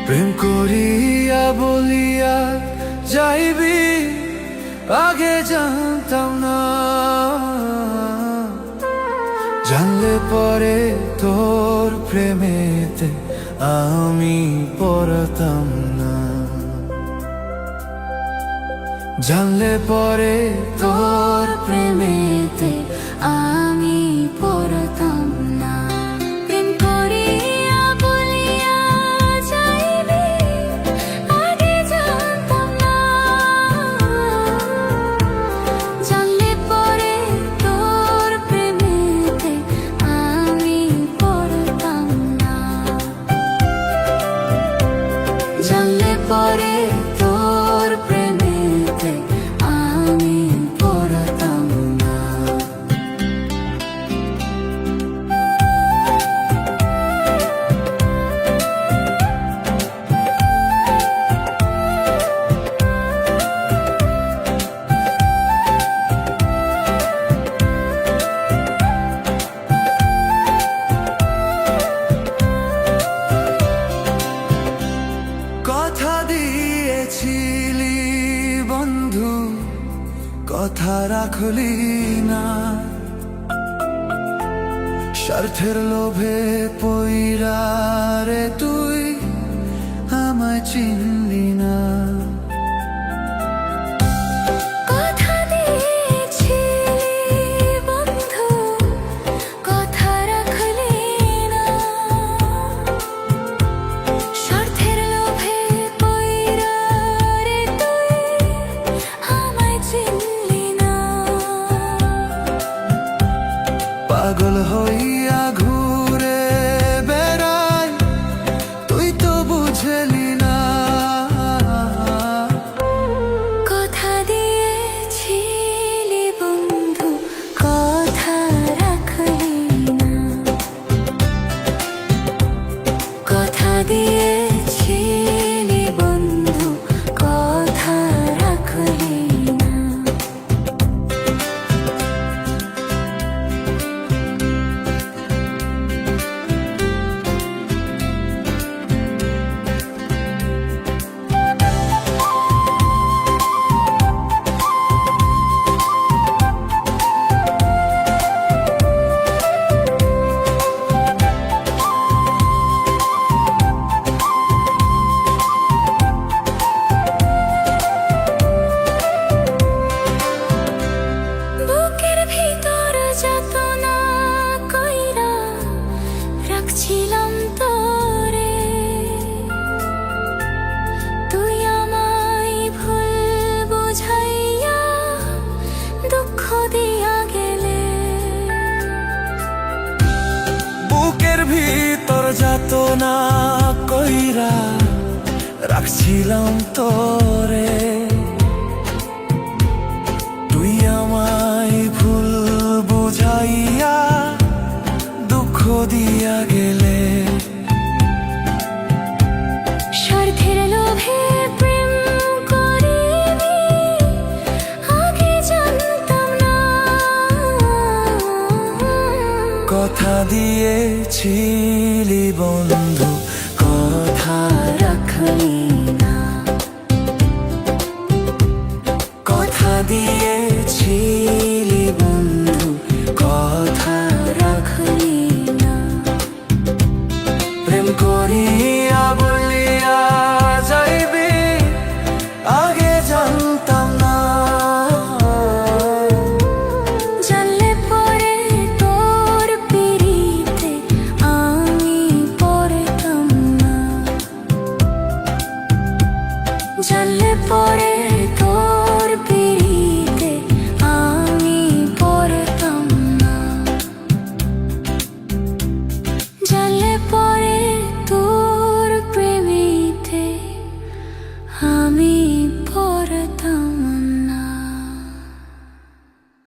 প্রেম করিয়া বলিয়া যাইবি আগে জানতাম না, জানলে পরে তোর প্রেমেতে আমি পড়তাম না, জানলে পরে তোর প্রেমেতে আমি পড়তাম না। জানলে পরে তোর প্রেমেতে আমি পড়তাম না। কথা দিয়েছিলি বন্ধু, কথা রাখলি না, স্বার্থের লোভে পইরা রে তুই আমায় চিনলি না। পাগল হইয়া ঘুরে বেড়াই তুই তো বুঝলি না, কথা দিয়েছিলি বন্ধু কথা রাখলি না, কথা দিয়েছিলি বন্ধু কথা রাখলি না। বুকের ভিতর যাতনা কইরা রাখছিলাম তোরে, তুই আমায় ভুল বুঝাইয়া দুঃখ দিয়া গেলে। বুকের ভিতর যাতনা কইরা রাখছিলাম তোরে, তুই আমায় ভুল বুঝাইয়া দুঃখ দিয়া গেলে। স্বার্থের লোভে প্রেম করিনি আগে জানতাম না, কথা দিয়েছিলি বন্ধু কথা রাখলি